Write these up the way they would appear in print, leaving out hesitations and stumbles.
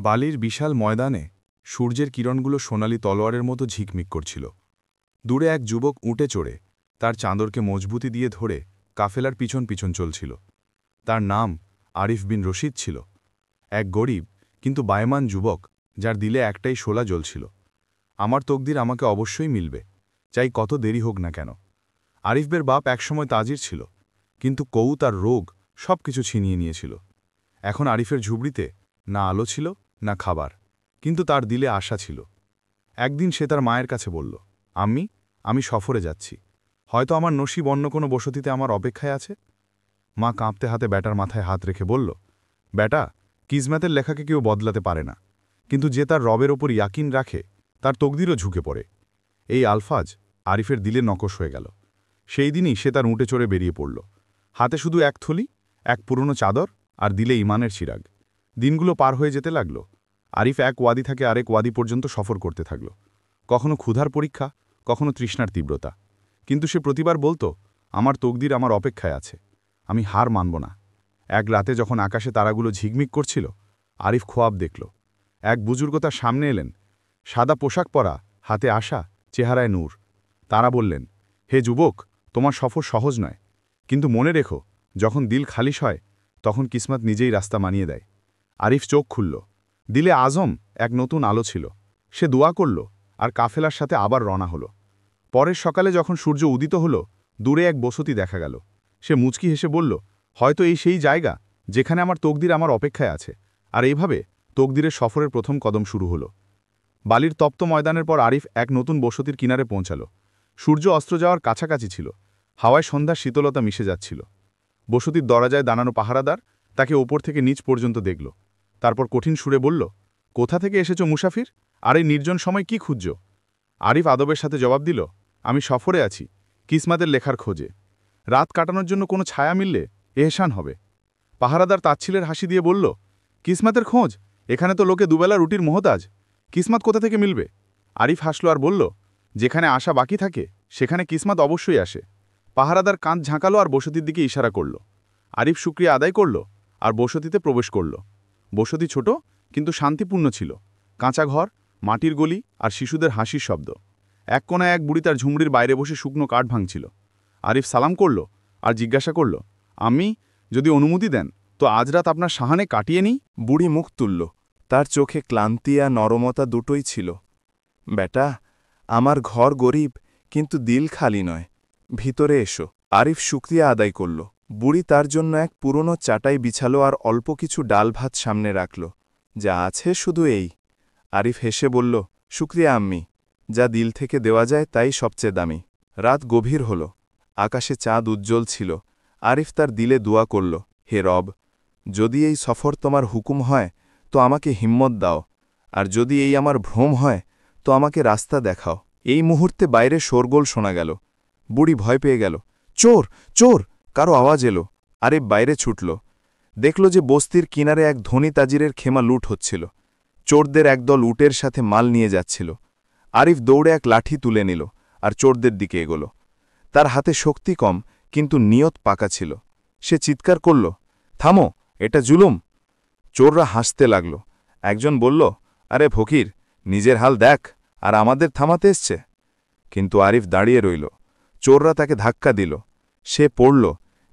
বালির বিশাল ময়দানে সূর্যের কিরণগুলো সোনালি তলোয়ারের মতো ঝিকমিক করছিল। দূরে এক যুবক উটে চড়ে তার চাঁদরকে মজবুতি দিয়ে ধরে কাফেলার পিছন পিছন চলছিল। তার নাম আরিফ বিন রশিদ ছিল, এক গরিব কিন্তু বায়মান যুবক যার দিলে একটাই শোলা জ্বলছিল। আমার তকদির আমাকে অবশ্যই মিলবে, চাই কত দেরি হোক না কেন। আরিফবের বাপ একসময় তাজির ছিল, কিন্তু তার রোগ সব কিছু ছিনিয়ে নিয়েছিল। এখন আরিফের ঝুবড়িতে না আলো ছিল না খাবার, কিন্তু তার দিলে আশা ছিল। একদিন সে তার মায়ের কাছে বলল, আম্মি, আমি সফরে যাচ্ছি, হয়তো আমার নসিব অন্য কোনো বসতিতে আমার অপেক্ষায় আছে। মা কাঁপতে হাতে ব্যাটার মাথায় হাত রেখে বলল, ব্যাটা, কিজমাতের লেখাকে কেউ বদলাতে পারে না, কিন্তু যে তার রবের ওপর ইয়াকিন রাখে তার তকদিরও ঝুঁকে পড়ে। এই আলফাজ আরিফের দিলে নকশ হয়ে গেল। সেই দিনই সে তার উঁটে চড়ে বেরিয়ে পড়ল, হাতে শুধু এক থলি, এক পুরনো চাদর আর দিলে ইমানের চিরাগ। দিনগুলো পার হয়ে যেতে লাগল। আরিফ এক ওয়াদি থেকে আরেক ওয়াদি পর্যন্ত সফর করতে থাকল, কখনো ক্ষুধার পরীক্ষা, কখনো তৃষ্ণার তীব্রতা। কিন্তু সে প্রতিবার বলতো, আমার তকদির আমার অপেক্ষায় আছে, আমি হার মানব না। এক রাতে যখন আকাশে তারাগুলো ঝিকমিক করছিল, আরিফ খোয়াব দেখল। এক বুজুর্গ তার সামনে এলেন, সাদা পোশাক পরা, হাতে আশা, চেহারায় নূর। তারা বললেন, হে যুবক, তোমার সফর সহজ নয়, কিন্তু মনে রেখো, যখন দিল খালিশ হয় তখন কিসমত নিজেই রাস্তা মানিয়ে দেয়। আরিফ চোখ খুলল, দিলে আজম এক নতুন আলো ছিল। সে দোয়া করল আর কাফেলার সাথে আবার রওনা হলো। পরের সকালে যখন সূর্য উদিত হল, দূরে এক বসতি দেখা গেল। সে মুচকি হেসে বলল, হয়তো এই সেই জায়গা যেখানে আমার তকদির আমার অপেক্ষায় আছে। আর এইভাবে তকদিরের সফরের প্রথম কদম শুরু হলো। বালির তপ্ত ময়দানের পর আরিফ এক নতুন বসতির কিনারে পৌঁছাল। সূর্য অস্ত্র যাওয়ার কাছাকাছি ছিল, হাওয়ায় সন্ধ্যার শীতলতা মিশে যাচ্ছিল। বসতির দরজায় দাঁড়ানো পাহারাদার তাকে ওপর থেকে নিচ পর্যন্ত দেখল। তারপর কঠিন সুরে বলল, কোথা থেকে এসেছ মুসাফির, আর এই নির্জন সময় কি খুঁজছ? আরিফ আদবের সাথে জবাব দিল, আমি সফরে আছি, কিসমাতের লেখার খোঁজে। রাত কাটানোর জন্য কোনো ছায়া মিললে এহসান হবে। পাহারাদার তাচ্ছিলের হাসি দিয়ে বলল, কিসমাতের খোঁজ? এখানে তো লোকে দুবেলা রুটির মোহতাজ, কিসমাত কোথা থেকে মিলবে? আরিফ হাসল আর বলল, যেখানে আশা বাকি থাকে সেখানে কিসমাত অবশ্যই আসে। পাহারাদার কাঁধ ঝাঁকালো আর বসতির দিকে ইশারা করল। আরিফ শুকরিয়া আদায় করল আর বসতিতে প্রবেশ করল। বসতি ছোট কিন্তু শান্তিপূর্ণ ছিল। কাঁচা ঘর, মাটির গলি আর শিশুদের হাসির শব্দ। এক কোনায় এক বুড়ি তার ঝুমড়ির বাইরে বসে শুকনো কাঠ ভাঙছিল। আরিফ সালাম করল আর জিজ্ঞাসা করল, আমি যদি অনুমতি দেন তো আজ রাত আপনার সাহানে কাটিয়ে নিই। বুড়ি মুখ তুলল, তার চোখে ক্লান্তি আর নরমতা দুটোই ছিল। বেটা, আমার ঘর গরিব, কিন্তু দিল খালি নয়, ভিতরে এসো। আরিফ শুকরিয়া আদায় করল। বুড়ি তার জন্য এক পুরনো চাটাই বিছালো আর অল্প কিছু ডাল ভাত সামনে রাখল। যা আছে শুধু এই। আরিফ হেসে বলল, শুকরিয়া আম্মি, যা দিল থেকে দেওয়া যায় তাই সবচেয়ে দামি। রাত গভীর হল, আকাশে চাঁদ উজ্জ্বল ছিল। আরিফ তার দিলে দোয়া করল, হে রব, যদি এই সফর তোমার হুকুম হয় তো আমাকে হিম্মত দাও, আর যদি এই আমার ভ্রম হয় তো আমাকে রাস্তা দেখাও। এই মুহূর্তে বাইরে শোরগোল শোনা গেল। বুড়ি ভয় পেয়ে গেল। চোর, চোর, কারো আওয়াজ এলো। আরিফ বাইরে ছুটল, দেখল যে বস্তির কিনারে এক ধনী তাজিরের খেমা লুট হচ্ছিল। চোরদের একদল উটের সাথে মাল নিয়ে যাচ্ছিল। আরিফ দৌড়ে এক লাঠি তুলে নিল আর চোরদের দিকে এগোল। তার হাতে শক্তি কম, কিন্তু নিয়ত পাকা ছিল। সে চিৎকার করল, থামো, এটা জুলুম। চোররা হাসতে লাগল। একজন বলল, আরে ফকির, নিজের হাল দেখ, আর আমাদের থামাতে এসছে। কিন্তু আরিফ দাঁড়িয়ে রইল। চোররা তাকে ধাক্কা দিল। সে পড়ল,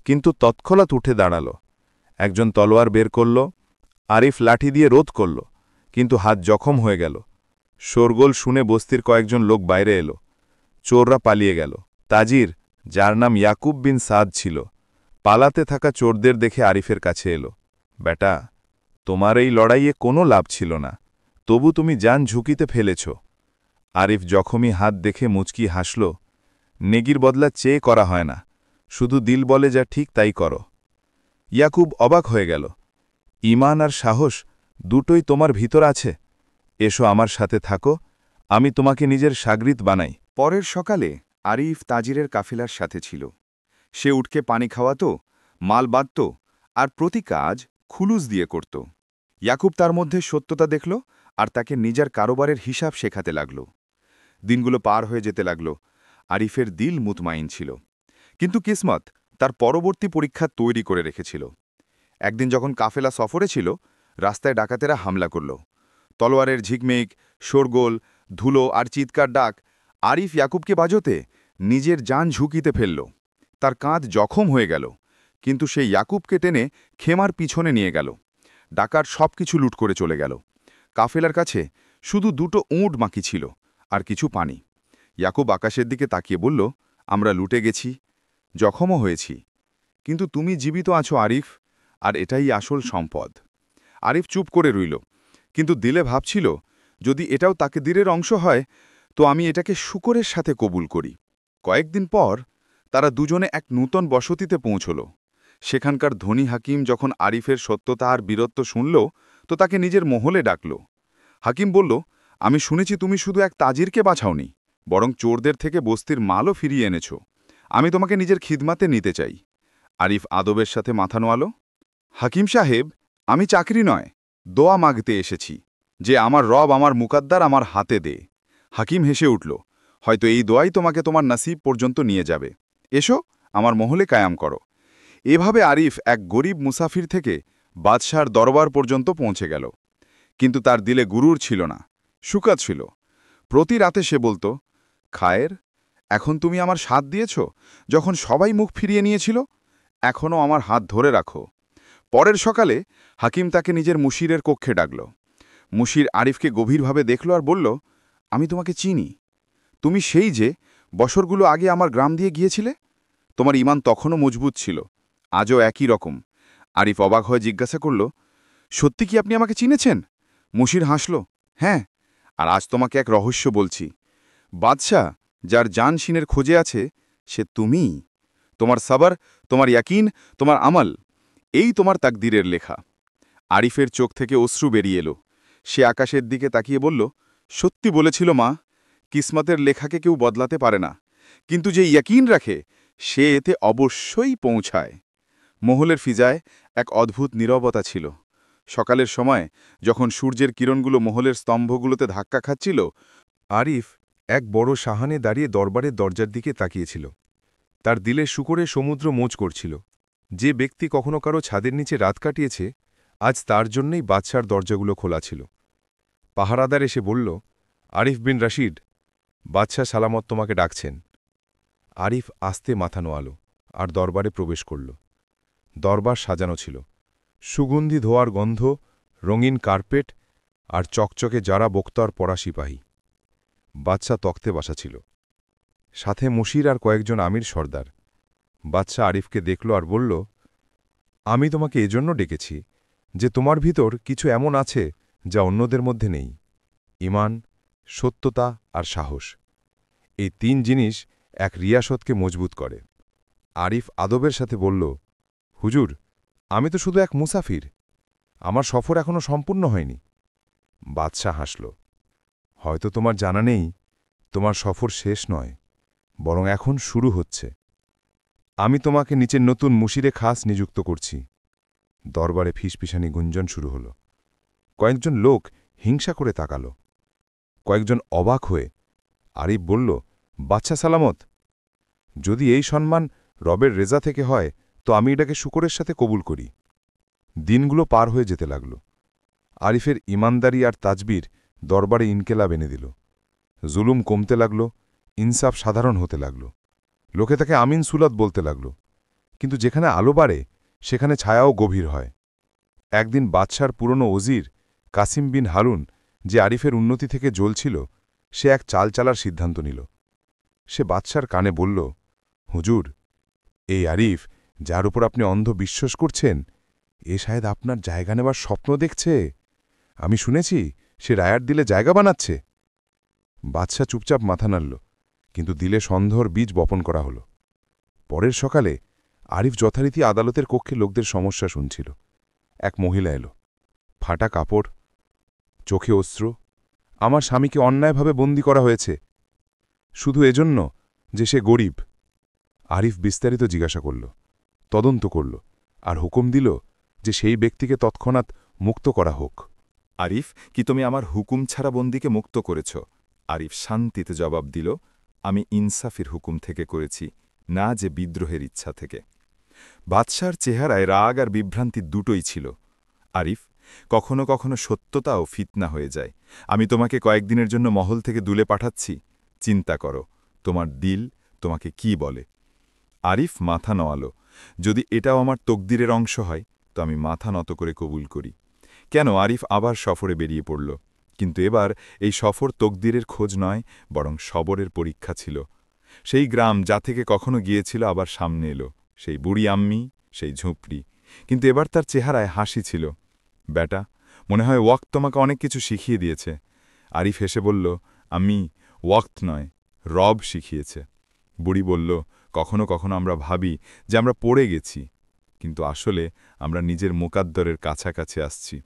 কিন্তু তৎক্ষণাৎ উঠে দাঁড়াল। একজন তলোয়ার বের করল। আরিফ লাঠি দিয়ে রোধ করল, কিন্তু হাত জখম হয়ে গেল। শোরগোল শুনে বস্তির কয়েকজন লোক বাইরে এলো। চোররা পালিয়ে গেল। তাজির, যার নাম ইয়াকুব বিন সাদ ছিল, পালাতে থাকা চোরদের দেখে আরিফের কাছে এলো। বেটা, তোমার এই লড়াইয়ে কোনো লাভ ছিল না, তবু তুমি জান ঝুঁকিতে ফেলেছ। আরিফ জখমি হাত দেখে মুচকি হাসল। নেগির বদলা চেয়ে করা হয় না, শুধু দিল বলে যা ঠিক তাই করো। ইয়াকুব অবাক হয়ে গেল। ঈমান আর সাহস দুটোই তোমার ভিতর আছে। এসো আমার সাথে থাকো, আমি তোমাকে নিজের শাগরিত বানাই। পরের সকালে আরিফ তাজিরের কাফিলার সাথে ছিল। সে উটকে পানি খাওয়াত, মাল বাঁধত, আর প্রতি কাজ খুলুস দিয়ে করত। ইয়াকুব তার মধ্যে সত্যতা দেখল আর তাকে নিজের কারোবারের হিসাব শেখাতে লাগল। দিনগুলো পার হয়ে যেতে লাগল। আরিফের দিল মুতমাইন ছিল, কিন্তু কিসমত তার পরবর্তী পরীক্ষা তৈরি করে রেখেছিল। একদিন যখন কাফেলা সফরে ছিল, রাস্তায় ডাকাতেরা হামলা করল। তলোয়ারের ঝিকমিক, শোরগোল, ধুলো আর চিৎকার ডাক আরিফ ইয়াকুবকে বাজতে নিজের জান ঝুঁকিতে ফেলল। তার কাঁধ জখম হয়ে গেল, কিন্তু সে ইয়াকুবকে টেনে খেমার পিছনে নিয়ে গেল। ডাকার সব কিছু লুট করে চলে গেল। কাফেলার কাছে শুধু 2টো উঁট বাকি ছিল আর কিছু পানি। ইয়াকুব আকাশের দিকে তাকিয়ে বলল, আমরা লুটে গেছি, জখমও হয়েছি, কিন্তু তুমি জীবিত আছো আরিফ, আর এটাই আসল সম্পদ। আরিফ চুপ করে রইল, কিন্তু দিলে ভাবছিল, যদি এটাও তাকদীরের অংশ হয় তো আমি এটাকে শুকরের সাথে কবুল করি। কয়েকদিন পর তারা দুজনে এক নূতন বসতিতে পৌঁছল। সেখানকার ধনী হাকিম যখন আরিফের সত্যতা আর বীরত্ব শুনল তো তাকে নিজের মহলে ডাকল। হাকিম বলল, আমি শুনেছি তুমি শুধু এক তাজিরকে বাঁচাওনি, বরং চোরদের থেকে বস্তির মালও ফিরিয়ে এনেছ। আমি তোমাকে নিজের খিদমাতে নিতে চাই। আরিফ আদবের সাথে মাথা নোয়ালো। হাকিম সাহেব, আমি চাকরি নয়, দোয়া মাগতে এসেছি, যে আমার রব আমার মুকাদ্দার আমার হাতে দে। হাকিম হেসে উঠল, হয়তো এই দোয়াই তোমাকে তোমার নাসিব পর্যন্ত নিয়ে যাবে। এসো, আমার মহলে কায়াম করো। এভাবে আরিফ এক গরিব মুসাফির থেকে বাদশাহর দরবার পর্যন্ত পৌঁছে গেল। কিন্তু তার দিলে গুরুর ছিল না, শুকা ছিল। প্রতি রাতে সে বলত, খায়ের, এখন তুমি আমার সাথ দিয়েছ যখন সবাই মুখ ফিরিয়ে নিয়েছিল, এখনও আমার হাত ধরে রাখো। পরের সকালে হাকিম তাকে নিজের মুশিরের কক্ষে ডাকল। মুশির আরিফকে গভীরভাবে দেখল আর বলল, আমি তোমাকে চিনি। তুমি সেই যে বছরগুলো আগে আমার গ্রাম দিয়ে গিয়েছিলে। তোমার ঈমান তখনও মজবুত ছিল, আজও একই রকম। আরিফ অবাক হয়ে জিজ্ঞাসা করল, সত্যি কি আপনি আমাকে চিনেছেন? মুশির হাসল, হ্যাঁ, আর আজ তোমাকে এক রহস্য বলছি। বাদশাহ যার জান শিনের খোঁজে আছে, সে তুমিই। তোমার সাবর, তোমার ইয়াকিন, তোমার আমল, এই তোমার তাকদীরের লেখা। আরিফের চোখ থেকে অশ্রু বেরিয়ে এলো। সে আকাশের দিকে তাকিয়ে বলল, সত্যি বলেছিল মা, কিসমতের লেখাকে কেউ বদলাতে পারে না, কিন্তু যে ইয়াকিন রাখে সে এতে অবশ্যই পৌঁছায়। মহলের ফিজায় এক অদ্ভুত নীরবতা ছিল। সকালের সময় যখন সূর্যের কিরণগুলো মহলের স্তম্ভগুলোতে ধাক্কা খাচ্ছিল, আরিফ এক বড় সাহানে দাঁড়িয়ে দরবারের দরজার দিকে তাকিয়েছিল। তার দিলে শুকরে সমুদ্র মোজ করছিল। যে ব্যক্তি কখনো কারো ছাদের নিচে রাত কাটিয়েছে, আজ তার জন্যই বাদশার দরজাগুলো খোলা ছিল। পাহারাদার এসে বলল, আরিফ বিন রশিদ, বাদশাহ সালামত তোমাকে ডাকছেন। আরিফ আস্তে মাথা নোয়াল আর দরবারে প্রবেশ করল। দরবার সাজানো ছিল, সুগন্ধি ধোয়ার গন্ধ, রঙিন কার্পেট আর চকচকে যারা বক্তার পরা সিপাহী। বাদশাহ তক্তে বসা ছিল, সাথে মুশির আর কয়েকজন আমির সর্দার। বাদশাহ আরিফকে দেখল আর বলল, আমি তোমাকে এজন্য ডেকেছি যে তোমার ভিতর কিছু এমন আছে যা অন্যদের মধ্যে নেই, ঈমান, সত্যতা আর সাহস। এই 3 জিনিস এক রিয়াসতকে মজবুত করে। আরিফ আদবের সাথে বলল, হুজুর, আমি তো শুধু এক মুসাফির, আমার সফর এখনও সম্পূর্ণ হয়নি। বাদশাহ হাসল, হয়তো তোমার জানা নেই, তোমার সফর শেষ নয়, বরং এখন শুরু হচ্ছে। আমি তোমাকে নিচের নতুন মুশিরে খাস নিযুক্ত করছি। দরবারে ফিসফিসানি গুঞ্জন শুরু হল। কয়েকজন লোক হিংসা করে তাকাল, কয়েকজন অবাক হয়ে। আরিফ বলল, বাদশাহ সালামত, যদি এই সম্মান রবের রেজা থেকে হয় তো আমি এটাকে শুকরের সাথে কবুল করি। দিনগুলো পার হয়ে যেতে লাগল। আরিফের ইমানদারি আর তাজবির দরবারে ইনকেলাব এনে দিল। জুলুম কমতে লাগল, ইনসাফ সাধারণ হতে লাগল। লোকে তাকে আমিন সুলাত বলতে লাগল। কিন্তু যেখানে আলো বাড়ে সেখানে ছায়াও গভীর হয়। একদিন বাদশার পুরনো ওজির কাসিম বিন হারুন, যে আরিফের উন্নতি থেকে জ্বলছিল, সে এক চাল চালার সিদ্ধান্ত নিল। সে বাদশার কানে বলল, হুজুর, এই আরিফ যার উপর আপনি অন্ধ বিশ্বাস করছেন, এ শায়দ আপনার জায়গা নেবার স্বপ্ন দেখছে। আমি শুনেছি সে রায়ার দিলে জায়গা বানাচ্ছে। বাদশা চুপচাপ মাথা নাড়ল, কিন্তু দিলে সন্দেহর বীজ বপন করা হল। পরের সকালে আরিফ যথারীতি আদালতের কক্ষে লোকদের সমস্যা শুনছিল। এক মহিলা এলো, ফাটা কাপড়, চোখে অশ্রু। আমার স্বামীকে অন্যায়ভাবে বন্দী করা হয়েছে, শুধু এজন্য যে সে গরিব। আরিফ বিস্তারিত জিজ্ঞাসা করল, তদন্ত করল, আর হুকুম দিল যে সেই ব্যক্তিকে তৎক্ষণাৎ মুক্ত করা হোক। আরিফ, কি তুমি আমার হুকুম ছাড়া বন্দীকে মুক্ত করেছ? আরিফ শান্তিতে জবাব দিল, আমি ইনসাফের হুকুম থেকে করেছি, না যে বিদ্রোহের ইচ্ছা থেকে। বাদশার চেহারায় রাগ আর বিভ্রান্তি দুটোই ছিল। আরিফ, কখনো কখনো সত্যতাও ফিতনা হয়ে যায়। আমি তোমাকে কয়েকদিনের জন্য মহল থেকে দূলে পাঠাচ্ছি। চিন্তা করো, তোমার দিল তোমাকে কি বলে। আরিফ মাথা নোয়ালো। যদি এটাও আমার তকদিরের অংশ হয় তো আমি মাথা নত করে কবুল করি। কেন? আরিফ আবার সফরে বেরিয়ে পড়ল। কিন্তু এবার এই সফর তকদিরের খোঁজ নয়, বরং সবরের পরীক্ষা ছিল। সেই গ্রাম যা থেকে কখনো গিয়েছিল আবার সামনে এলো, সেই বুড়ি আম্মি, সেই ঝুঁপড়ি। কিন্তু এবার তার চেহারায় হাসি ছিল। বেটা, মনে হয় ওয়াক্ত তোমাকে অনেক কিছু শিখিয়ে দিয়েছে। আরিফ হেসে বলল, আমি ওয়াক্ত নয়, রব শিখিয়েছে। বুড়ি বলল, কখনো কখনো আমরা ভাবি যে আমরা পড়ে গেছি, কিন্তু আসলে আমরা নিজের মুকাদ্দরের কাছাকাছি আসছি।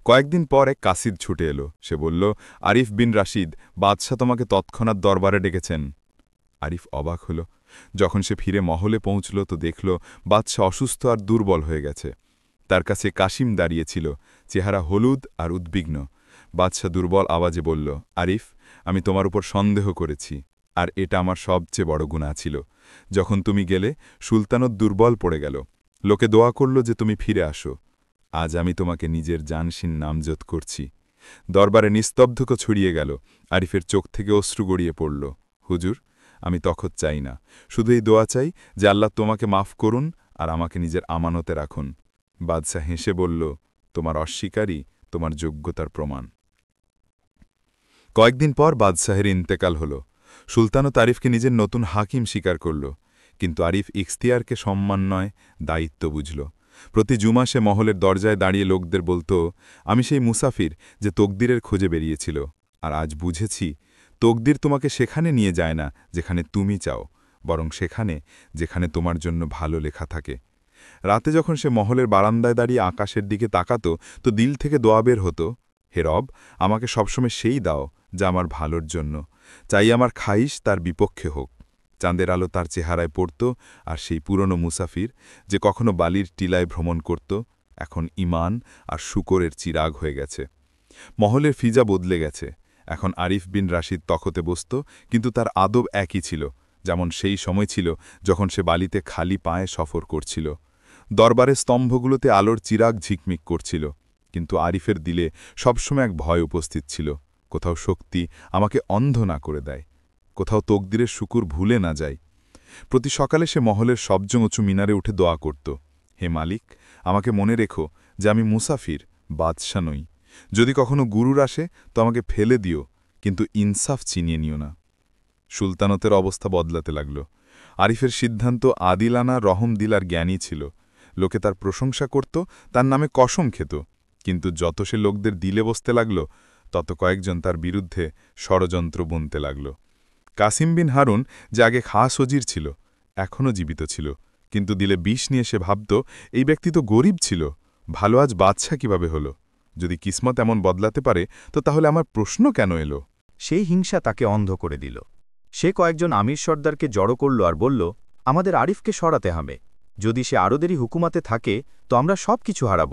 কয়েকদিন পর এক কাসিদ ছুটে এলো। সে বলল, আরিফ বিন রাশিদ, বাদশাহ তোমাকে তৎক্ষণাৎ দরবারে ডেকেছেন। আরিফ অবাক হল। যখন সে ফিরে মহলে পৌঁছল তো দেখল বাদশাহ অসুস্থ আর দুর্বল হয়ে গেছে। তার কাছে কাসিম দাঁড়িয়েছিল, চেহারা হলুদ আর উদ্বিগ্ন। বাদশাহ দুর্বল আওয়াজে বলল, আরিফ, আমি তোমার উপর সন্দেহ করেছি, আর এটা আমার সবচেয়ে বড় গুনাহ ছিল। যখন তুমি গেলে সুলতানত দুর্বল পড়ে গেল। লোকে দোয়া করল যে তুমি ফিরে আসো। আজ আমি তোমাকে নিজের জানশীন নামজত করছি। দরবারে নিস্তব্ধক ছড়িয়ে গেল। আরিফের চোখ থেকে অশ্রু গড়িয়ে পড়ল। হুজুর, আমি তখত চাই না, শুধু এই দোয়া চাই যে আল্লাহ তোমাকে মাফ করুন আর আমাকে নিজের আমানতে রাখুন। বাদশাহ হেসে বলল, তোমার অস্বীকারই তোমার যোগ্যতার প্রমাণ। কয়েকদিন পর বাদশাহের ইন্তেকাল হল। সুলতানও আরিফকে নিজের নতুন হাকিম স্বীকার করল। কিন্তু আরিফ ইখতিয়ারকে সম্মান নয়, দায়িত্ব বুঝল। প্রতি জুমা সে মহলের দরজায় দাঁড়িয়ে লোকদের বলত, আমি সেই মুসাফির যে তকদিরের খোঁজে বেরিয়েছিল, আর আজ বুঝেছি তকদির তোমাকে সেখানে নিয়ে যায় না যেখানে তুমি চাও, বরং সেখানে যেখানে তোমার জন্য ভালো লেখা থাকে। রাতে যখন সে মহলের বারান্দায় দাঁড়িয়ে আকাশের দিকে তাকাত তো দিল থেকে দোয়া বের হতো, হে রব, আমাকে সবসময় সেই দাও যা আমার ভালোর জন্য। চাই আমার খাইশ তার বিপক্ষে হোক। চাঁদের আলো তার চেহারায় পড়ত, আর সেই পুরনো মুসাফির যে কখনো বালির টিলায় ভ্রমণ করত, এখন ঈমান আর শুকরের চিরাগ হয়ে গেছে। মহলের ফিজা বদলে গেছে। এখন আরিফ বিন রাশিদ তখতে বসত, কিন্তু তার আদব একই ছিল, যেমন সেই সময় ছিল যখন সে বালিতে খালি পায়ে সফর করছিল। দরবারের স্তম্ভগুলোতে আলোর চিরাগ ঝিকমিক করছিল, কিন্তু আরিফের দিলে সবসময় এক ভয় উপস্থিত ছিল। কোথাও শক্তি আমাকে অন্ধ না করে দেয়, কোথাও তকদিরের শুকুর ভুলে না যায়। প্রতি সকালে সে মহলের সবচেয়ে উঁচু মিনারে উঠে দোয়া করত, হে মালিক, আমাকে মনে রেখো যে আমি মুসাফির, বাদশা নই। যদি কখনো গুরুর আসে তো আমাকে ফেলে দিও, কিন্তু ইনসাফ চিনিয়ে নিও না। সুলতানতের অবস্থা বদলাতে লাগল। আরিফের সিদ্ধান্ত আদিলানা, রহম দিল আর জ্ঞানী ছিল। লোকে তার প্রশংসা করত, তার নামে কসম খেত, কিন্তু যত সে লোকদের দিলে বসতে লাগল তত কয়েকজন তার বিরুদ্ধে ষড়যন্ত্র বুনতে লাগল। কাসিম বিন হারুন, যে আগে খাস ওজির ছিল, এখনও জীবিত ছিল, কিন্তু দিলে বিষ নিয়ে সে ভাবত, এই ব্যক্তি তো গরিব ছিল, ভালো আজ বাদশা কিভাবে হল? যদি কিসমত এমন বদলাতে পারে তো তাহলে আমার প্রশ্ন কেন এলো? সেই হিংসা তাকে অন্ধ করে দিল। সে কয়েকজন আমির সর্দারকে জড়ো করল আর বলল, আমাদের আরিফকে সরাতে হবে। যদি সে আরও দেরি হুকুমাতে থাকে তো আমরা সব কিছু হারাব।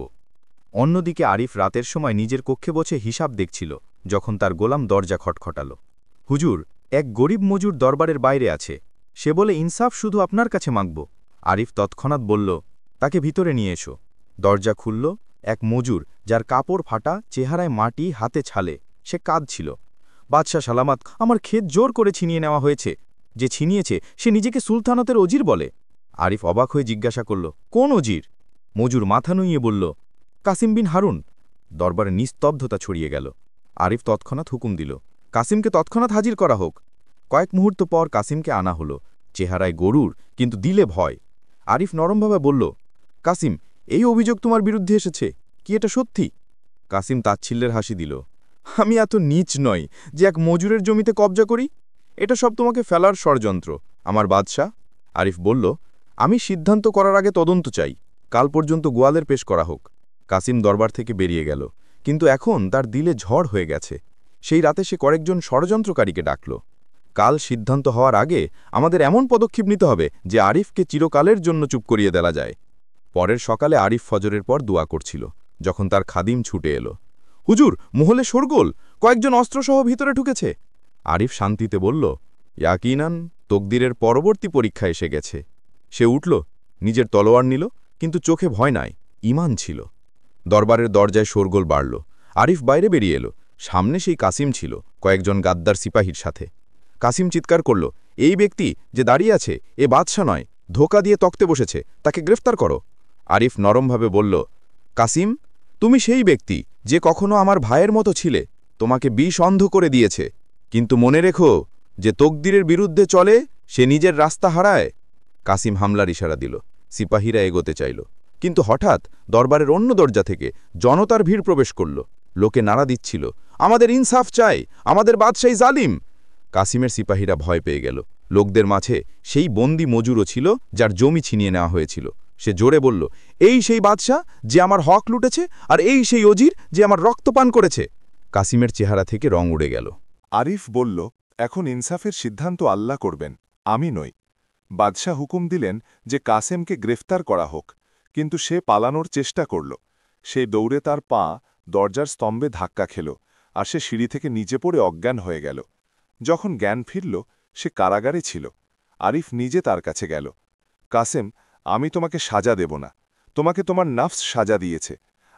অন্যদিকে আরিফ রাতের সময় নিজের কক্ষে বসে হিসাব দেখছিল, যখন তার গোলাম দরজা খটখটাল। হুজুর, এক গরিব মজুর দরবারের বাইরে আছে, সে বলে ইনসাফ শুধু আপনার কাছে মাগব। আরিফ তৎক্ষণাৎ বলল, তাকে ভিতরে নিয়ে এসো। দরজা খুলল। এক মজুর, যার কাপড় ফাটা, চেহারায় মাটি, হাতে ছালে, সে কাঁদছিল। বাদশাহ সালামাত, আমার ক্ষেত জোর করে ছিনিয়ে নেওয়া হয়েছে। যে ছিনিয়েছে সে নিজেকে সুলতানতের অজির বলে। আরিফ অবাক হয়ে জিজ্ঞাসা করল, কোন অজির? মজুর মাথা নুইয়ে বলল, কাসিম বিন হারুন। দরবারে নিস্তব্ধতা ছড়িয়ে গেল। আরিফ তৎক্ষণাৎ হুকুম দিল, কাসিমকে তৎক্ষণাৎ হাজির করা হোক। কয়েক মুহূর্ত পর কাসিমকে আনা হল। চেহারায় গরুর, কিন্তু দিলে ভয়। আরিফ নরমভাবে বলল, কাসিম, এই অভিযোগ তোমার বিরুদ্ধে এসেছে, কি এটা সত্যি? কাসিম তাচ্ছিল্যের হাসি দিল, আমি এত নীচ নই যে এক মজুরের জমিতে কবজা করি। এটা সব তোমাকে ফেলার ষড়যন্ত্র, আমার বাদশাহ। আরিফ বলল, আমি সিদ্ধান্ত করার আগে তদন্ত চাই। কাল পর্যন্ত গোয়ালের পেশ করা হোক। কাসিম দরবার থেকে বেরিয়ে গেল, কিন্তু এখন তার দিলে ঝড় হয়ে গেছে। সেই রাতে সে কয়েকজন ষড়যন্ত্রকারীকে ডাকল। কাল সিদ্ধান্ত হওয়ার আগে আমাদের এমন পদক্ষেপ নিতে হবে যে আরিফকে চিরকালের জন্য চুপ করিয়ে দেওয়া যায়। পরের সকালে আরিফ ফজরের পর দোয়া করছিল, যখন তার খাদিম ছুটে এলো। হুজুর, মহলে শোরগোল, কয়েকজন অস্ত্রসহ ভিতরে ঢুকেছে। আরিফ শান্তিতে বলল, ইয়াকিনান, তকদিরের পরবর্তী পরীক্ষা এসে গেছে। সে উঠল, নিজের তলোয়ার নিল, কিন্তু চোখে ভয় নাই, ঈমান ছিল। দরবারের দরজায় শোরগোল বাড়ল। আরিফ বাইরে বেরিয়ে এলো। সামনে সেই কাসিম ছিল, কয়েকজন গাদ্দার সিপাহীর সাথে। কাসিম চিৎকার করল, এই ব্যক্তি যে দাঁড়িয়ে আছে এ বাদশা নয়, ধোকা দিয়ে তক্তে বসেছে, তাকে গ্রেফতার করো। আরিফ নরমভাবে বলল, কাসিম, তুমি সেই ব্যক্তি যে কখনো আমার ভাইয়ের মতো ছিলে, তোমাকে বিষ অন্ধ করে দিয়েছে। কিন্তু মনে রেখো, যে তকদিরের বিরুদ্ধে চলে সে নিজের রাস্তা হারায়। কাসিম হামলার ইশারা দিল। সিপাহীরা এগোতে চাইল, কিন্তু হঠাৎ দরবারের অন্য দরজা থেকে জনতার ভিড় প্রবেশ করল। লোকে নাড়া দিচ্ছিল, আমাদের ইনসাফ চাই, আমাদের বাদশাহী জালিম। কাসিমের সিপাহীরা ভয় পেয়ে গেল। লোকদের মাঝে সেই বন্দি মজুরও ছিল যার জমি ছিনিয়ে নেওয়া হয়েছিল। সে জোরে বলল, এই সেই বাদশাহ যে আমার হক লুটেছে, আর এই সেই অজির যে আমার রক্তপান করেছে। কাসিমের চেহারা থেকে রং উড়ে গেল। আরিফ বলল, এখন ইনসাফের সিদ্ধান্ত আল্লাহ করবেন, আমি নই। বাদশাহ হুকুম দিলেন যে কাসেমকে গ্রেফতার করা হোক, কিন্তু সে পালানোর চেষ্টা করল। সে দৌড়ে তার পা দরজার স্তম্ভে ধাক্কা খেল, আর সে সিঁড়ি থেকে নিচে পড়ে অজ্ঞান হয়ে গেল। যখন জ্ঞান ফিরল, সে কারাগারে ছিল। আরিফ নিজে তার কাছে গেল। কাসেম, আমি তোমাকে সাজা দেব না, তোমাকে তোমার নাফস সাজা দিয়েছে।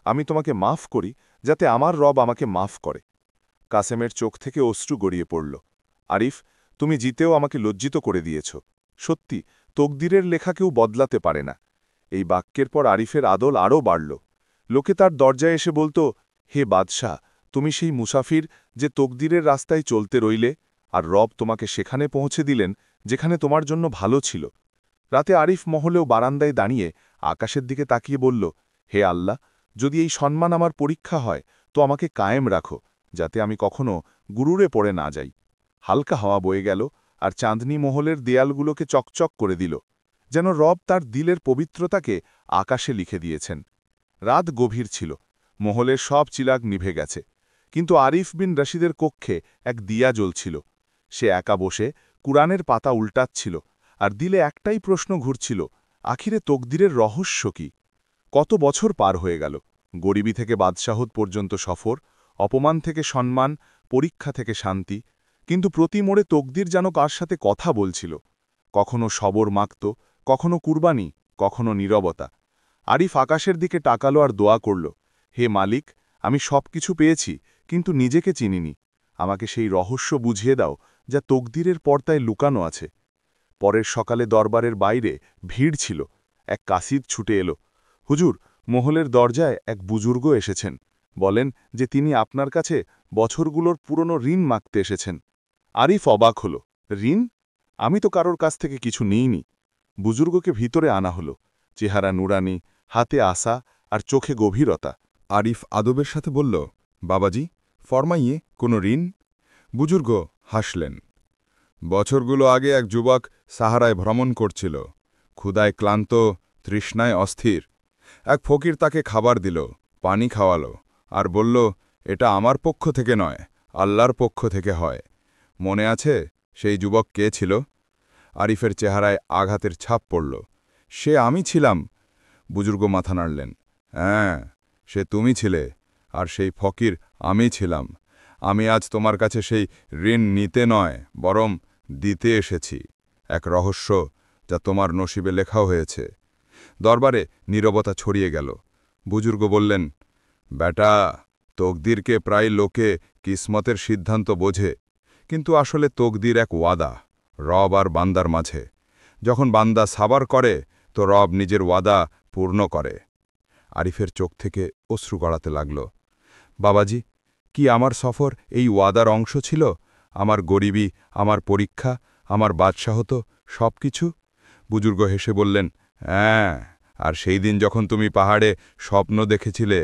আমি তোমাকে মাফ করি, যাতে আমার রব আমাকে মাফ করে। কাসেমের চোখ থেকে অশ্রু গড়িয়ে পড়ল। আরিফ, তুমি জিতেও আমাকে লজ্জিত করে দিয়েছ। সত্যি, তকদিরের লেখা কেউ বদলাতে পারে না। এই বাক্যের পর আরিফের আদল আরও বাড়ল। লোকে তার দরজায় এসে বলতো, হে বাদশাহ, তুমি সেই মুসাফির যে তকদিরের রাস্তায় চলতে রইলে, আর রব তোমাকে সেখানে পৌঁছে দিলেন যেখানে তোমার জন্য ভালো ছিল। রাতে আরিফ মহলেও বারান্দায় দাঁড়িয়ে আকাশের দিকে তাকিয়ে বলল, হে আল্লাহ, যদি এই সম্মান আমার পরীক্ষা হয় তো আমাকে কায়েম রাখো, যাতে আমি কখনো গুরুরে পড়ে না যাই। হালকা হাওয়া বয়ে গেল, আর চাঁদনি মহলের দেয়ালগুলোকে চকচক করে দিল, যেন রব তার দিলের পবিত্রতাকে আকাশে লিখে দিয়েছেন। রাত গভীর ছিল, মহলের সব চিরাগ নিভে গেছে, কিন্তু আরিফ বিন রশিদের কক্ষে এক দিয়া জ্বলছিল। সে একা বসে কুরআনের পাতা উল্টাচ্ছিল, আর দিলে একটাই প্রশ্ন ঘুরছিল, আখিরে তকদিরের রহস্য কি? কত বছর পার হয়ে গেল, গরিবী থেকে বাদশাহত পর্যন্ত সফর, অপমান থেকে সম্মান, পরীক্ষা থেকে শান্তি, কিন্তু প্রতি মোড়ে তকদির যেন কার সাথে কথা বলছিল। কখনো সবর মাগত, কখনো কুরবানি, কখনো নীরবতা। আরিফ আকাশের দিকে তাকালো আর দোয়া করল, হে মালিক, আমি সব কিছু পেয়েছি, কিন্তু নিজেকে চিনিনি। আমাকে সেই রহস্য বুঝিয়ে দাও যা তকদিরের পর্দায় লুকানো আছে। পরের সকালে দরবারের বাইরে ভিড় ছিল। এক কাসিদ ছুটে এলো, হুজুর, মহলের দরজায় এক বুজুর্গ এসেছেন, বলেন যে তিনি আপনার কাছে বছরগুলোর পুরনো ঋণ মাগতে এসেছেন। আরিফ অবাক হল, ঋণ? আমি তো কারোর কাছ থেকে কিছু নিইনি। বুজুর্গকে ভিতরে আনা হলো, চেহারা নুরানি, হাতে আশা আর চোখে গভীরতা। আরিফ আদবের সাথে বলল, বাবাজি, ফরমাইয়ে কোনো ঋণ? বুজুর্গ হাসলেন। বছরগুলো আগে এক যুবক সাহারায় ভ্রমণ করছিল, ক্ষুধায় ক্লান্ত, তৃষ্ণায় অস্থির। এক ফকির তাকে খাবার দিল, পানি খাওয়ালো, আর বলল, এটা আমার পক্ষ থেকে নয়, আল্লাহর পক্ষ থেকে হয়। মনে আছে সেই যুবক কে ছিল? আরিফের চেহারায় আঘাতের ছাপ পড়ল। সে আমি ছিলাম। বুজুর্গ মাথা নাড়লেন। হ্যাঁ, সে তুমি ছিলে, আর সেই ফকির আমি ছিলাম। আমি আজ তোমার কাছে সেই ঋণ নিতে নয়, বরং দিতে এসেছি, এক রহস্য যা তোমার নসিবে লেখাও হয়েছে। দরবারে নীরবতা ছড়িয়ে গেল। বুজুর্গ বললেন, বেটা, তকদিরকে প্রায় লোকে কিসমতের সিদ্ধান্ত বোঝে, কিন্তু আসলে তকদির এক ওয়াদা, রব আর বান্দার মাঝে। যখন বান্দা সাবার করে তো রব নিজের ওয়াদা পূর্ণ করে। আরিফের চোখ থেকে অশ্রু গড়াতে লাগল। বাবাজি, কি আমার সফর এই ওয়াদার অংশ ছিল? আমার গরিবী, আমার পরীক্ষা, আমার বাদশাহত, সব কিছু? বুজুর্গ হেসে বললেন, হ্যাঁ, আর সেই দিন যখন তুমি পাহাড়ে স্বপ্ন দেখেছিলে,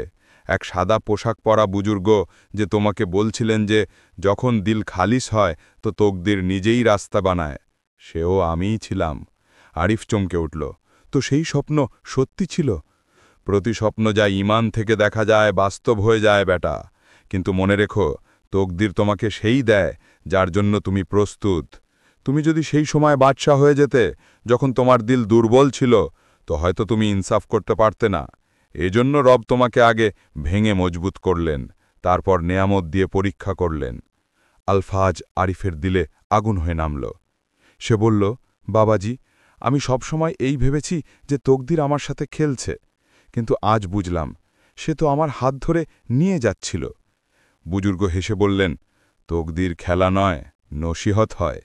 এক সাদা পোশাক পরা বুজুর্গ যে তোমাকে বলছিলেন যে যখন দিল খালিস হয় তো তকদির নিজেই রাস্তা বানায়, সেও আমিই ছিলাম। আরিফ চমকে উঠল। তো সেই স্বপ্ন সত্যি ছিল? প্রতি স্বপ্ন যা ঈমান থেকে দেখা যায় বাস্তব হয়ে যায় বেটা, কিন্তু মনে রেখো, তকদির তোমাকে সেই দেয় যার জন্য তুমি প্রস্তুত। তুমি যদি সেই সময় বাদশাহ হয়ে যেতে যখন তোমার দিল দুর্বল ছিল, তো হয়তো তুমি ইনসাফ করতে পারতে না। এজন্য রব তোমাকে আগে ভেঙে মজবুত করলেন, তারপর নেয়ামত দিয়ে পরীক্ষা করলেন। আলফাজ আরিফের দিলে আগুন হয়ে নামল। সে বলল, বাবাজি, আমি সবসময় এই ভেবেছি যে তকদির আমার সাথে খেলছে, কিন্তু আজ বুঝলাম সে তো আমার হাত ধরে নিয়ে যাচ্ছিল। বুজুর্গ হেসে বললেন, তকদির খেলা নয়, নসিহত হয়।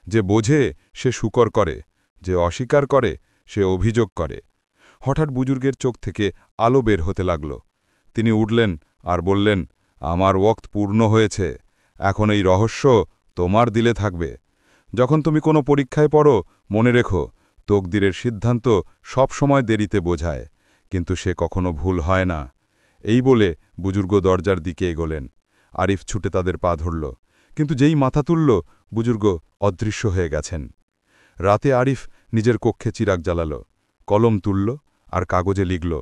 যে বোঝে সে শুকর করে, যে অস্বীকার করে সে অভিযোগ করে। হঠাৎ বুজুর্গের চোখ থেকে আলো বের হতে লাগল। তিনি উঠলেন আর বললেন, আমার ওয়াক্ত পূর্ণ হয়েছে, এখন এই রহস্য তোমার দিলে থাকবে। যখন তুমি কোনো পরীক্ষায় পড়ো, মনে রেখো, তকদিরের সিদ্ধান্ত সব সময় দেরিতে বোঝায়, কিন্তু সে কখনো ভুল হয় না। এই বলে বুজুর্গ দরজার দিকে এগোলেন। আরিফ ছুটে তাদের পা ধরল, কিন্তু যেই মাথা তুলল, বুজুর্গ অদৃশ্য হয়ে গেছেন। রাতে আরিফ নিজের কক্ষে চিরাগ জ্বালাল, কলম তুলল আর কাগজে লিখল,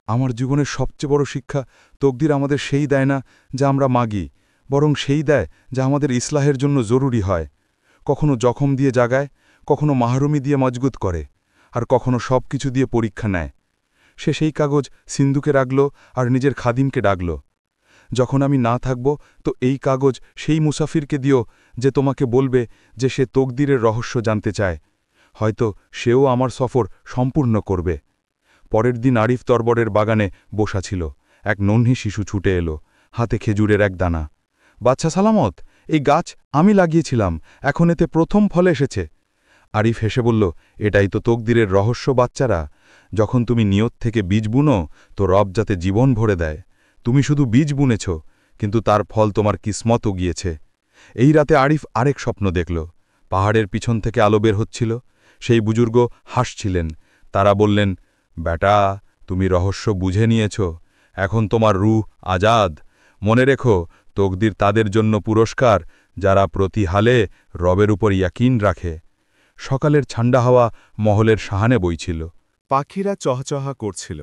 আমার জীবনের সবচেয়ে বড় শিক্ষা, তকদির আমাদের সেই দেয় না যা আমরা মাগি, বরং সেই দেয় যা আমাদের ইসলাহের জন্য জরুরি হয়। কখনো জখম দিয়ে জাগায়, কখনো মাহরুমি দিয়ে মজবুত করে, আর কখনো সব কিছু দিয়ে পরীক্ষা নেয়। সে সেই কাগজ সিন্ধুকে রাখল আর নিজের খাদিমকে ডাকল, যখন আমি না থাকব তো এই কাগজ সেই মুসাফিরকে দিও যে তোমাকে বলবে যে সে তকদিরের রহস্য জানতে চায়। হয়তো সেও আমার সফর সম্পূর্ণ করবে। পরের দিন আরিফ তরবরের বাগানে বসা ছিল। এক নন্হি শিশু ছুটে এলো, হাতে খেজুরের এক দানা। বাচ্চা সালামত, এই গাছ আমি লাগিয়েছিলাম, এখন এতে প্রথম ফল এসেছে। আরিফ হেসে বলল, এটাই তো তকদিরের রহস্য বাচ্চারা। যখন তুমি নিয়ত থেকে বীজ বুনো তো রব যাতে জীবন ভরে দেয়। তুমি শুধু বীজ বুনেছ, কিন্তু তার ফল তোমার কিসমতও গিয়েছে। এই রাতে আরিফ আরেক স্বপ্ন দেখল। পাহাড়ের পিছন থেকে আলো বের হচ্ছিল। সেই বুজুর্গ হাসছিলেন। তারা বললেন, বেটা, তুমি রহস্য বুঝে নিয়েছ, এখন তোমার রূহ আজাদ। মনে রেখো, তকদির তাদের জন্য পুরস্কার যারা প্রতি হালে রবের উপর ইয়াকিন রাখে। সকালের ঠান্ডা হাওয়া মহলের সাহানে বইছিল। পাখিরা চহচহা করছিল,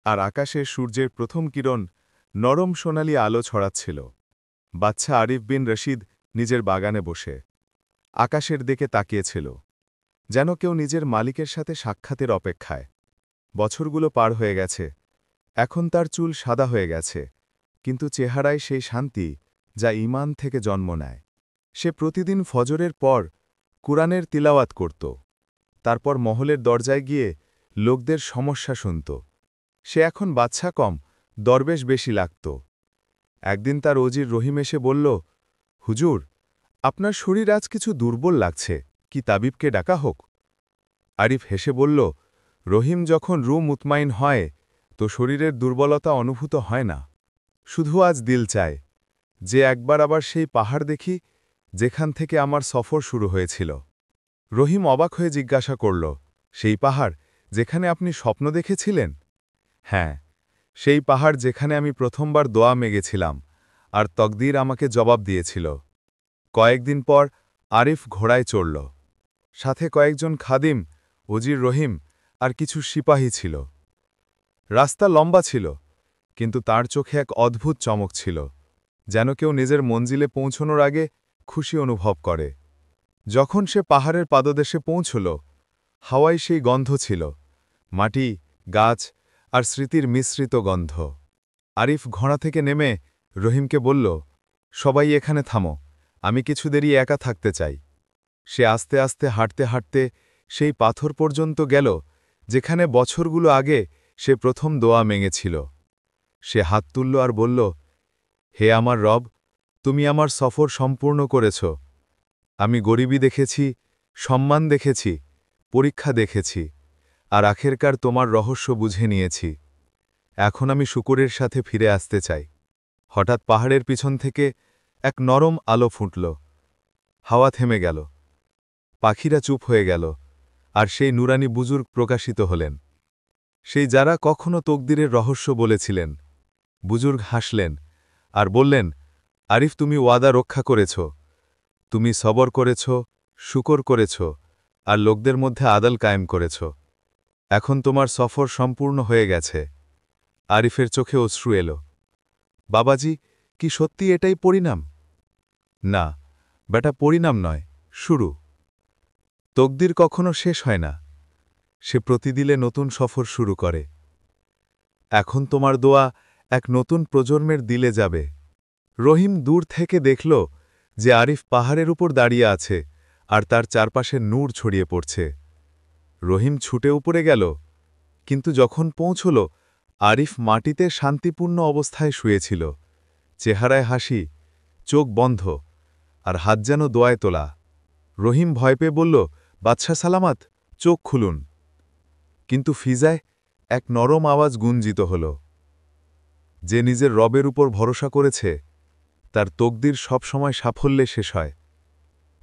আর আকাশে সূর্যের প্রথম কিরণ নরম সোনালি আলো ছড়াচ্ছিল। বাচ্চা আরিফ বিন রশিদ নিজের বাগানে বসে আকাশের দিকে তাকিয়েছিল, যেন কেউ নিজের মালিকের সাথে সাক্ষাতের অপেক্ষায়। বছরগুলো পার হয়ে গেছে, এখন তার চুল সাদা হয়ে গেছে, কিন্তু চেহারায় সেই শান্তি যা ঈমান থেকে জন্ম নেয়। সে প্রতিদিন ফজরের পর কুরআনের তিলাওয়াত করত, তারপর মহলের দরজায় গিয়ে লোকদের সমস্যা শুনত। সে এখন বাচ্চা কম, দরবেশ বেশি লাগত। একদিন তার ওজির রহিম এসে বলল, হুজুর, আপনার শরীর আজ কিছু দুর্বল লাগছে, কি তাবিবকে ডাকা হোক? আরিফ হেসে বলল, রহিম, যখন রু মুতমাইন হয় তো শরীরের দুর্বলতা অনুভূত হয় না। শুধু আজ দিল চায় যে একবার আবার সেই পাহাড় দেখি যেখান থেকে আমার সফর শুরু হয়েছিল। রহিম অবাক হয়ে জিজ্ঞাসা করল, সেই পাহাড় যেখানে আপনি স্বপ্ন দেখেছিলেন? হ্যাঁ, সেই পাহাড় যেখানে আমি প্রথমবার দোয়া মেগেছিলাম আর তকদির আমাকে জবাব দিয়েছিল। কয়েকদিন পর আরিফ ঘোড়ায় চড়ল। সাথে কয়েকজন খাদিম, ওজির রহিম আর কিছু সিপাহী ছিল। রাস্তা লম্বা ছিল, কিন্তু তার চোখে এক অদ্ভুত চমক ছিল, যেন কেউ নিজের মঞ্জিলে পৌঁছনোর আগে খুশি অনুভব করে। যখন সে পাহাড়ের পাদদেশে পৌঁছল, হাওয়ায় সেই গন্ধ ছিল, মাটি, গাছ আর স্মৃতির মিশ্রিত গন্ধ। আরিফ ঘোড়া থেকে নেমে রহিমকে বলল, সবাই এখানে থামো, আমি কিছু দেরি একা থাকতে চাই। সে আস্তে আস্তে হাঁটতে হাঁটতে সেই পাথর পর্যন্ত গেল যেখানে বছরগুলো আগে সে প্রথম দোয়া মেঙেছিল। সে হাত তুলল আর বলল, হে আমার রব, তুমি আমার সফর সম্পূর্ণ করেছ। আমি গরিবী দেখেছি, সম্মান দেখেছি, পরীক্ষা দেখেছি, আর আখেরকার তোমার রহস্য বুঝে নিয়েছি। এখন আমি শুকরের সাথে ফিরে আসতে চাই। হঠাৎ পাহাড়ের পিছন থেকে এক নরম আলো ফুটল। হাওয়া থেমে গেল, পাখিরা চুপ হয়ে গেল, আর সেই নুরানি বুজুর্গ প্রকাশিত হলেন, সেই যারা কখনো তকদিরের রহস্য বলেছিলেন। বুজুর্গ হাসলেন আর বললেন, আরিফ, তুমি ওয়াদা রক্ষা করেছ, তুমি সবর করেছ, শুকর করেছ, আর লোকদের মধ্যে আদল কায়েম করেছ। এখন তোমার সফর সম্পূর্ণ হয়ে গেছে। আরিফের চোখে অশ্রু এলো। বাবাজি, কি সত্যি এটাই পরিণাম? না বেটা, পরিণাম নয়, শুরু। তকদির কখনো শেষ হয় না, সে প্রতিদিলে নতুন সফর শুরু করে। এখন তোমার দোয়া এক নতুন প্রজন্মের দিলে যাবে। রহিম দূর থেকে দেখল যে আরিফ পাহাড়ের উপর দাঁড়িয়ে আছে আর তার চারপাশে নূর ছড়িয়ে পড়ছে। রহিম ছুটে উপরে গেল, কিন্তু যখন পৌঁছল আরিফ মাটিতে শান্তিপূর্ণ অবস্থায় শুয়েছিল, চেহারায় হাসি, চোখ বন্ধ, আর হাত যেন দোয়ায় তোলা। রহিম ভয় পেয়ে বলল, বাদশাহ সালামাত, চোখ খুলুন। কিন্তু ফিজায় এক নরম আওয়াজ গুঞ্জিত হল, যে নিজের রবের উপর ভরসা করেছে তার তকদির সবসময় সাফল্যে শেষ হয়।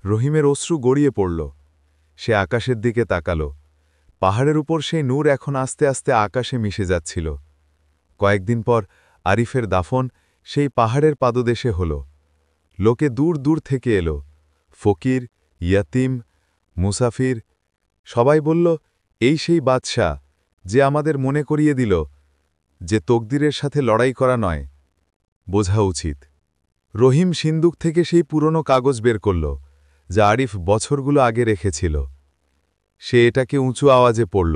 রহিমের অশ্রু গড়িয়ে পড়ল। সে আকাশের দিকে তাকাল। পাহাড়ের উপর সেই নূর এখন আস্তে আস্তে আকাশে মিশে যাচ্ছিল। কয়েকদিন পর আরিফের দাফন সেই পাহাড়ের পাদদেশে হল। লোকে দূর দূর থেকে এলো, ফকির, ইয়াতিম, মুসাফির। সবাই বলল, এই সেই বাদশা যে আমাদের মনে করিয়ে দিল যে তকদিরের সাথে লড়াই করা নয়, বোঝা উচিত। রহিম সিন্দুক থেকে সেই পুরনো কাগজ বের করল, যা আরিফ বছরগুলো আগে রেখেছিল। সে এটাকে উঁচু আওয়াজে পড়ল।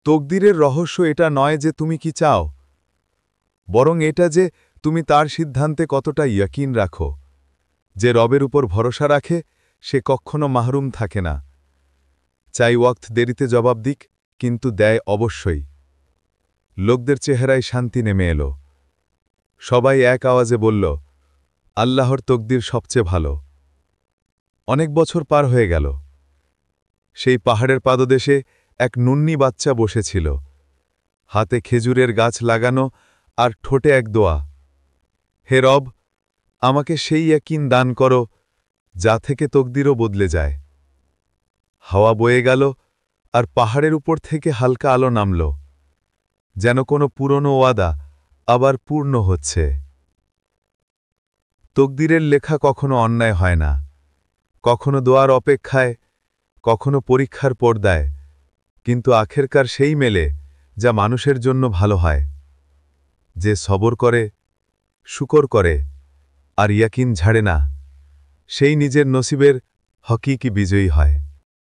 তকদিরের রহস্য এটা নয় যে তুমি কি চাও, বরং এটা যে তুমি তার সিদ্ধান্তে কতটা ইয়াকিন রাখো। যে রবের উপর ভরসা রাখে সে কখনো মাহরুম থাকে না। চাই ওয়াক্ত দেরিতে জবাব দিক, কিন্তু দেয় অবশ্যই। লোকদের চেহারায় শান্তি নেমে এলো। সবাই এক আওয়াজে বলল, আল্লাহর তকদির সবচেয়ে ভালো। অনেক বছর পার হয়ে গেল। সেই পাহাড়ের পাদদেশে এক নুন্নি বাচ্চা বসেছিল, হাতে খেজুরের গাছ লাগানো আর ঠোঁটে এক দোয়া, হে রব, আমাকে সেই ইয়াকিন দান করো যা থেকে তকদিরও বদলে যায়। হাওয়া বয়ে গেল আর পাহাড়ের উপর থেকে হালকা আলো নামল, যেন কোনো পুরনো ওয়াদা আবার পূর্ণ হচ্ছে। তকদিরের লেখা কখনো অন্যায় হয় না, কখনো দোয়ার অপেক্ষায়, কখনো পরীক্ষার পর্দায়, কিন্তু আখেরকার সেই মেলে যা মানুষের জন্য ভালো হয়। যে সবর করে, শুকর করে আর ইয়াকিন ঝাড়ে না, সেই নিজের নসিবের হকিকি বিজয়ী হয়।